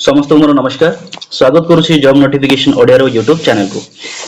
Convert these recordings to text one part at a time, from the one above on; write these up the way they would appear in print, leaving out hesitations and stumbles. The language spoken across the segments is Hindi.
समस्त मोर नमस्कार स्वागत करुछि job notification Odia YouTube channel को।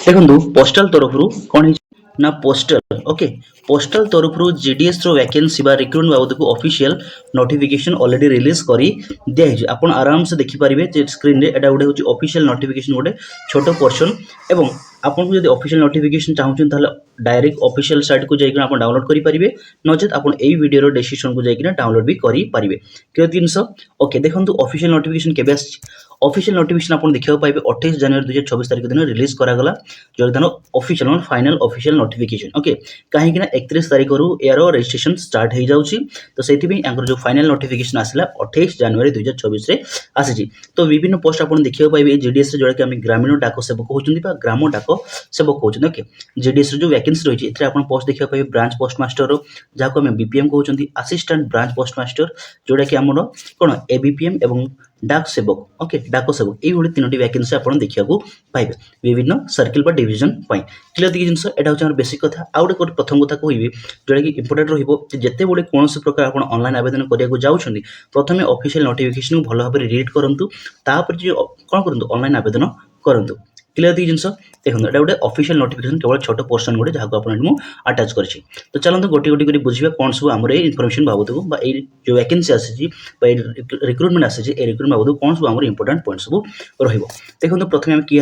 देखंतु पोस्टल तरफ कौन ना पोस्टल ओके पोस्टल तरफ जीडीएस रो वैकेंसी बा रिक्रूटमेंट बाबद को ऑफिशियल नोटिफिकेशन ऑलरेडी रिलीज करी दिया है। आपण आराम से देखि परिबे जे स्क्रीन रे एटा गोटे होची ऑफिशियल नोटिफिकेशन गोटे छोटो पोर्शन एवं आपन को जदि ऑफिशियल नोटिफिकेशन चाहउछन ताले डायरेक्ट ऑफिशियल साइट को जाइकिना आपण डाउनलोड करि परिबे नचेत आपण एई वीडियो रो डिस्क्रिप्शन को जाइकिना डाउनलोड भी करि परिबे क्लियर 300 ओके। देखंतु ऑफिशियल नोटिफिकेशन केबे आछि ऑफिशियल नोटिफिकेशन आपन देखियो पाइबे 28 जनवरी 2024 तारिख दिन रिलीज करा गला जोदानो official final official notification okay कहीं कि ना 31 तारिख रु एरो रजिस्ट्रेशन स्टार्ट हो जाउची तो सेति भी आंकर जो फाइनल नोटिफिकेशन आसला 28 जनवरी 2024 रे आसी तो विभिन्न पोस्ट आपन देखियो पाइबे जीडीएस रे जोडा कि हम ग्रामीण डाक सेवक होचुंदी बा ग्राम डाक सेवक होचुंदी ओके। जीडीएस रे जो वैकेंसी रहिछि एथरे आपन पोस्ट देखियो पाइबे ब्रांच पोस्ट मास्टर रो जाको हम बीपीएम कहउचुंदी असिस्टेंट ब्रांच पोस्ट मास्टर जोडा कि हमरो कोन एबीपीएम एवं डाक सेवक ओके डाक सेवक एई भली तीनोटी वैकेंसी आपन देखिया को पाइबे विभिन्न सर्किल बा डिवीजन पई क्लियर दिक जिंस एटा होछ हमर बेसिक कथा आ गोटे प्रथम कथा कहबी जोडा कि इंपोर्टेंट रहिबो जते बडे कोनोसी प्रकार आपन ऑनलाइन आवेदन करिया को जाउछन्ती प्रथमे ऑफिशियल नोटिफिकेशन को भलो भाबे रीड करंतु तापर जे कोन करंतु ऑनलाइन आवेदन करंतु क्लियर दिक जिंस देखो एटा गोटे ऑफिशियल नोटिफिकेशन केवल छोटो पोर्शन गोटे जहां को आपन मु अटैच करछि तो चलंतु गोटी गोटी करी बुझिबा कोन सब हमर ए इन्फॉर्मेशन बाबत को बा ए जो वैकेंसी आसी बा रिक्रूटमेंट आसी ए रिक्रूटमेंट बाबत कोन सब हमर इंपोर्टेंट पॉइंट सब रहिबो। देखो प्रथमे हम की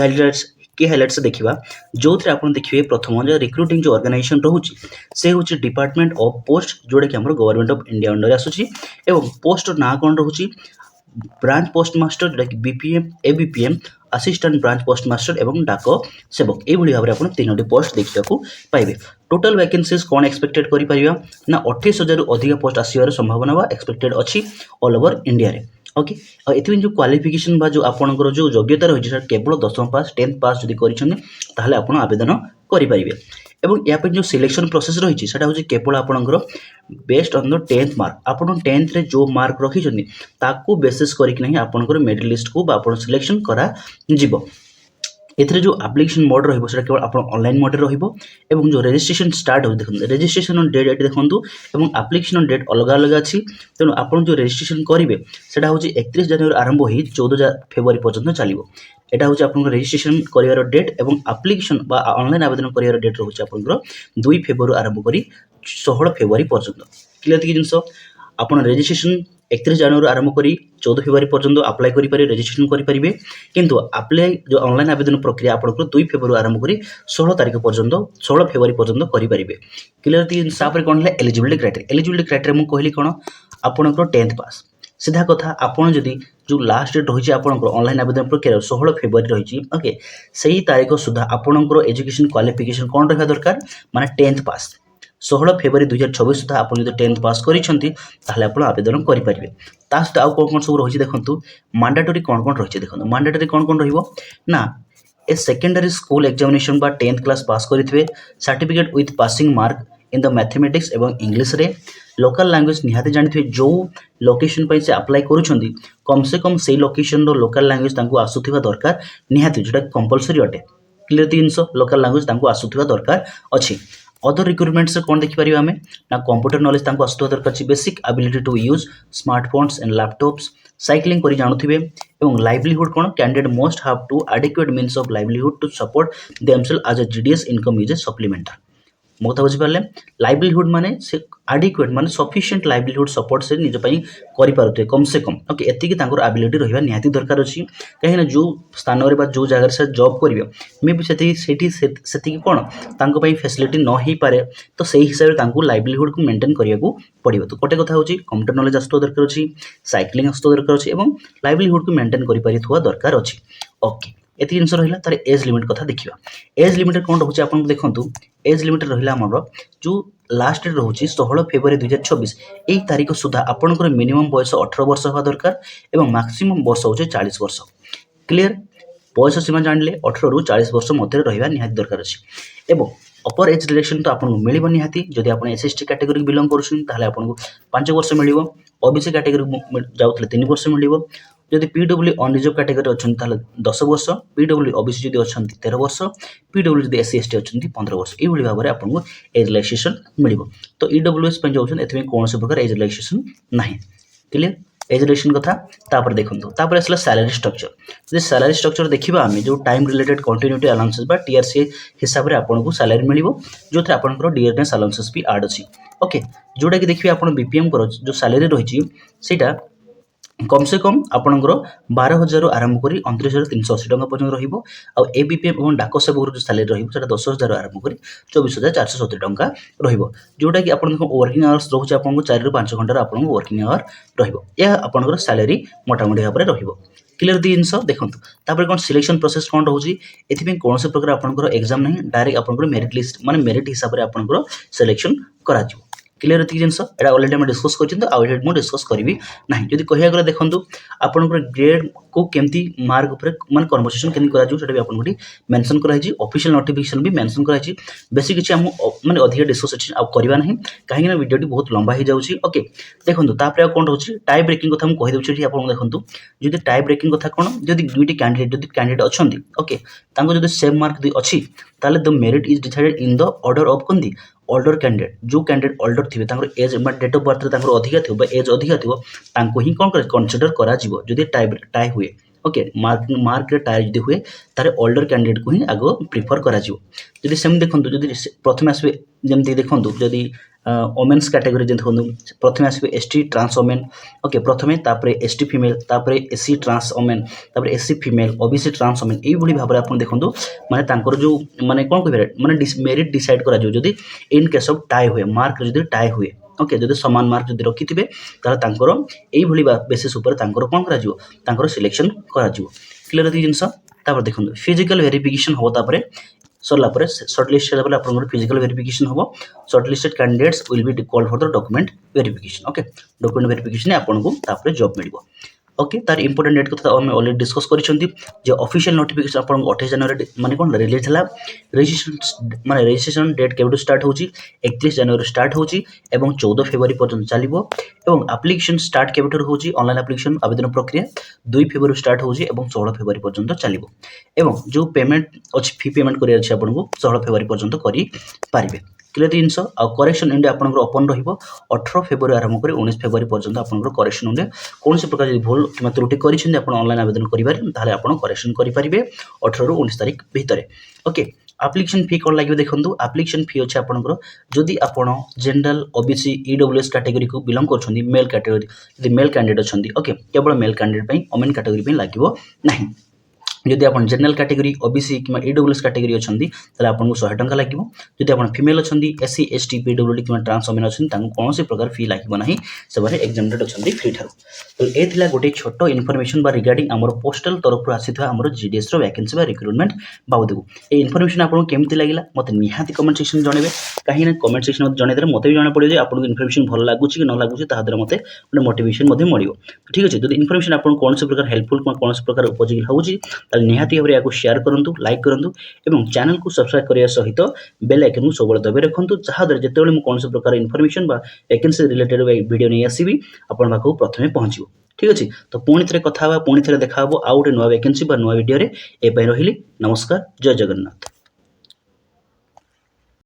हाइलाइट्स देखिबा जो थे आपन देखिबे प्रथम जे रिक्रूटिंग जो ऑर्गेनाइजेशन रहउची से होची डिपार्टमेंट ऑफ पोस्ट जोडे कि हमर गवर्नमेंट ऑफ इंडिया अंडर आसुची एवं पोस्ट ना कोन रहउची ब्रांच पोस्ट मास्टर जोडा कि BPM ABPM assistant branch post master एवं डाक सेवक एई भली भाबरे आपन तीनोटी पोस्ट देखिया को पाइबे। टोटल वैकेंसीज कोन एक्सपेक्टेड करि परिबा ना 28000 रु अधिक पोस्ट आसीबार संभावना बा एक्सपेक्टेड अछि ऑल ओवर इंडिया रे ओके। और एथिन जो क्वालिफिकेशन बा जो आपनकर जो योग्यता रहि छै केवल 10th पास 10th पास जदि करिछन ताहले आपन आवेदन करि परिबे एवं या पे जो सिलेक्शन प्रोसेस रही सेटा होची केवल आपनकर based on the 10th mark आपन 10th रे जो मार्क रखी छथि ताकू बेसिस करिक नहीं आपनकर मेरिट लिस्ट को बा आपन सिलेक्शन करा जिवो। एथरे जो एप्लिकेशन मोड रहिबो सेटा केवल आपन ऑनलाइन मोड रे रहिबो एवं जो रजिस्ट्रेशन स्टार्ट हो देखन रजिस्ट्रेशन ऑन डेट एटी देखंतु एवं एप्लिकेशन ऑन डेट अलग अलग अछि तेनु आपन जो रजिस्ट्रेशन करिवे सेटा होची 31 जनवरी आरंभ होई 14 फेब्रुआरी पर्यंत चलिबो। एटा होची आपन रजिस्ट्रेशन करिवार डेट एवं एप्लिकेशन बा ऑनलाइन आवेदन करिवार डेट रहउची आपन 2 फेब्रुआरी आरंभ करी 16 फेब्रुआरी पर्यंत क्लियर कि जिंस आपन रजिस्ट्रेशन 31 जनवरी आरंभ करी 14 फेब्रुआरी पर्यंत अप्लाई करि पारे रजिस्ट्रेशन करि परिबे किंतु अप्लाई जो ऑनलाइन आवेदन प्रक्रिया आपन 2 फेब्रुआरी आरंभ करी 16 तारिख पर्यंत 16 फेब्रुआरी पर्यंत करि परिबे क्लियर कि सापर कोन ले एलिजिबिलिटी क्राइटेरिया मु कहली कोन आपन 10th पास सीधा कथा आपन जदि जो लास्ट डेट रही आपन ऑनलाइन आवेदन प्रक्रिया 16 फेब्रुआरी रही ओके सही तारीख सुधा आपन एजुकेशन क्वालिफिकेशन कौन रहा दरकार माने 10th पास 16 फेब्रुआरी 2024 सुधा आपन जदि 10th पास करिसंती ताहले आपन आवेदन करि परिबे। ता सुधा आ कोन सब रही देखंतु मैंडेटरी कोन रही देखंतु मैंडेटरी कोन रहिबो ना ए सेकेंडरी स्कूल एग्जामिनेशन बा 10th क्लास पास करिथबे certificate with passing mark in the mathematics एवं इंग्लिश रे लोकल लैंग्वेज निहाते जानथिबे जो लोकेशन पे से अप्लाई करूछंती कम से कम सेही लोकेशन रो लोकल लैंग्वेज तांको आसुथिबा दरकार निहाते जोटा कंपलसरी अटे क्लियर 300 लोकल लैंग्वेज तांको आसुथिबा दरकार अछि। अदर रिक्रूटमेंट से कोन देखि परिबा हमें ना कंप्यूटर नॉलेज तांको आसुथिबा दरकार अछि basic ability to use smartphones and laptops cycling करी जानथिबे एवं लाइवलीहुड कोन candidate must have to adequate means of livelihood to support themselves as a GDS income is a supplement मोता बुझी पारले लाइवलीहुड माने से एडिक्वेट माने सफिशिएंट लाइवलीहुड सपोर्ट से निज पई करि पारुते कम से कम ओके एति कि तांकर एबिलिटी रहिबा निहाती दरकार अछि कहीं ना जो स्थान रे बा जो जगह से जॉब करिवे मे भी सेति कोन तांको पई फैसिलिटी न ही पारे तो सही हिसाब रे तांको लाइवलीहुड को मेंटेन करिया को पड़िबो। तो कोटे कथा होची कंप्यूटर नॉलेज आस्तो दरकार अछि साइक्लिंग आस्तो दरकार अछि एवं लाइवलीहुड को मेंटेन करि पारि थुआ दरकार अछि ओके। एति जिंस रहिला तार एज लिमिट कथा देखिबा एज लिमिट कोन रहउची आपन देखंतु एज लिमिट रहिला हमर जो लास्ट डेट रहउची 16 फेब्रुआरी 2024 एई तारिख सुधा आपनकर मिनिमम बयस 18 वर्ष होबा दरकार एवं मैक्सिमम वर्ष होचे 40 वर्ष क्लियर बयस सीमा जानले 18 रु 40 वर्ष मध्य रहिबा निहाती दरकार अछि एवं अपर एज रिलेक्शन तो आपन मिलिबो निहाती जदि आपन एसएसटी कैटेगरी बिलोंग करछन ताहले आपन 5 वर्ष मिलिबो ओबीसी कैटेगरी जाउतले 3 वर्ष मिलिबो जदि पीडब्ल्यू अनरिजर्व कैटेगरी अछन ताहले 10 वर्ष पीडब्ल्यू ओबीसी जदि अछन 13 वर्ष पीडब्ल्यू जदि एससी एसटी अछन 15 वर्ष ए भली भाबरे आपन को एज रिलैक्सेशन मिलिबो। तो ईडब्ल्यूएस पे जाउछन एथमे कोन से प्रकार एज रिलैक्सेशन नाही क्लियर एज रिलेशन कथा तापर देखंतु तापर असला सैलरी स्ट्रक्चर जे सैलरी स्ट्रक्चर देखिबा आमे जो टाइम रिलेटेड कंटिन्यूटी अलाउंसेस बा टीआरसी हिसाब रे आपन को सैलरी मिलिबो जो थे आपन को डियरनेस अलाउंसेस भी ऐड अछि ओके जोटा कि देखिबे आपन बीपीएम करो जो सैलरी रहिछि सेटा कम से कम आपणकर 12,000 आरंभ करी 29,380 टका पर्यंत रहिबो आ एबीपीएम और डाक सेवक जो सैलरी रहिबो सेटा 10,000 आरंभ करी 24,470 टका रहिबो जोटा कि आपन वर्किंग आवर्स रहउछ आपन 4 रु 5 घंटा आपन वर्किंग आवर रहिबो या आपन सैलरी मोटामोटी भाबरे रहिबो क्लियर दी जिनस देखंतु तापर कोन सिलेक्शन प्रोसेस कोन रहउची एथिबे कोनसे प्रकार आपन एग्जाम नहीं डायरेक्ट आपन मेरिट लिस्ट माने मेरिट हिसाब रे आपन सिलेक्शन करा जिवो क्लियर एति जिनस एटा ऑलरेडी हम डिस्कस करछन आ एटा मु डिस्कस करबी नाही जदि कहिया गला देखंतु आपन ग्रेड को केमती मार्क ऊपर माने कन्वर्सेशन केनि करा जो सेटा भी आपन गुडी मेंशन करा छि ऑफिशियल नोटिफिकेशन भी मेंशन करा छि बेसिक किछि हम माने अधिक डिस्कस आ करबा नाही काहे ना वीडियो बहुत लंबा ही जाउछि ओके देखंतु तापर कोन रहउछि टाई ब्रेकिंग कथा हम कहि दउछि छि आपन देखंतु जदि टाई ब्रेकिंग कथा कोन जदि दुईटी कैंडिडेट अछंती ओके तांको जदि सेम मार्क दी अछि ताले the merit is decided in the order of cone older candidate जो कैंडिडेट ऑल्डर थिबे तांकर एज डेट ऑफ बर्थ तांकर अधिका थिबो एज अधिका थिबो तांको ही कोन कंसीडर करा जिवो जदि टाई हुए ओके मार्क रे टाई जदि हुए तारे ऑल्डर कैंडिडेट को ही आगो प्रिफर करा जिवो जदि सेम देखंतु जदि प्रथम आसबे जेमति देखंतु जदि ओमेन्स कैटेगरी जे देखंतु प्रथम आसबे एसटी ट्रांस ओमेन ओके प्रथमे तापरे एसटी फीमेल तापरे एससी ट्रांस ओमेन तापरे SC female OBC trans women एई भली भाबरे आपण देखंतु माने तांकर जो माने कोन कहबे माने मेरिट डिसाइड करा जो जदि इन केस ऑफ टाई हुए मार्क जदि टाई हुए ओके जदि समान मार्क जदि रखिथिबे ताले तांकर एई भली बेसिस ऊपर तांकर कोन करा जिवो तांकर सिलेक्शन करा जिवो क्लियर दी जिंस तापर देखंतु फिजिकल वेरिफिकेशन हो तापरे सरला पर शॉर्टलिस्ट होला पर आपन फिजिकल वेरिफिकेशन हो shortlisted candidates will be called for the document verification okay document verification आपन को तापर जॉब मिलिबो ओके तार इंपोर्टेंट डेट कथा हम ऑलरेडी डिस्कस करिसंती जे ऑफिशियल नोटिफिकेशन आपन 28 जनवरी माने कोन रिलीज हला रजिस्ट्रेशन डेट केबे स्टार्ट होची 31 जनवरी स्टार्ट होची एवं 14 फरवरी पर्यंत चलिबो एवं एप्लीकेशन स्टार्ट केबे होची ऑनलाइन एप्लीकेशन आवेदन प्रक्रिया 2 फरवरी स्टार्ट होची एवं 16 फरवरी पर्यंत चलिबो एवं जो पेमेंट अछि फी पेमेंट करिया अछि आपन को 16 फरवरी पर्यंत करि पारिबे क्लियर जिनस आ करेक्शन इंडिया आपन ओपन रहिबो 18 फरवरी आरंभ करी 19 फरवरी पर्यंत आपन करेक्शन इंडिया कौन से प्रकार भूल कि त्रुटि करिसेन आपन ऑनलाइन आवेदन करिबार ताले आपन करेक्शन करि परिबे 18 रु 19 तारिख भितरे ओके एप्लीकेशन फी कोन लागिबे देखंतु एप्लीकेशन फी अछि आपनकर जदि आपन जनरल ओबीसी ईडब्ल्यूएस कैटेगरी को बिलोंग करछन्ती मेल कैटेगरी यदि मेल कैंडिडेट अछन्ती ओके केवल मेल कैंडिडेट पई वुमेन कैटेगरी पई लागिबो नाही जदि आपन जनरल कैटेगरी ओबीसी किमा ईडब्ल्यूएस कैटेगरी अछन्ती तले आपन को 100 टंका लागिबो जदि आपन फीमेल अछन्ती एससी एसटी पीडब्ल्यूडी किमा ट्रांस ओमेन अछन्ती तांको कोनोसी प्रकार फी लागिबो नाही सेबारे एग्जामिनेटेड अछन्ती फ्री थारो तो ए थिला गोटे छोटो इन्फॉर्मेशन बा रिगार्डिंग हमर पोस्टल तरफ रु आसीथवा हमर जीडीएस रो वैकेंसी बा रिक्रूटमेंट बाबदକୁ ए इन्फॉर्मेशन आपन केमति लागिला मते निहाती कमेंट सेक्शन जणेबे काहे ना कमेंट सेक्शन मते जणे देले मते भी जणा पडियो जे आपन इन्फॉर्मेशन भल लागुची कि न लागुची ता हदरे मते गोटे मोटिवेशन मते मडियो ठीक अछि जदि इन्फॉर्मेशन आपन कोनसे प्रकार हेल्पफुल कोनसे प्रकार उपयोगी होउची ताले निहाती भाबरे याको शेयर करंतु लाइक करंतु एवं चैनल को सब्सक्राइब करिया सहित बेल आइकन को सबले दबे रखंतु जहा दर जेतेबेले मु कोनसे प्रकार इन्फॉर्मेशन बा वैकेंसी रिलेटेड वीडियो नै आसीबी आपन बाकू प्रथमे पहुंचिबो ठीक अछि तो पुणी थरे कथा बा पुणी थरे देखा हबो आ गोटे नवा वैकेंसी बा नवा वीडियो रे ए पय रहिली नमस्कार जय जगन्नाथ।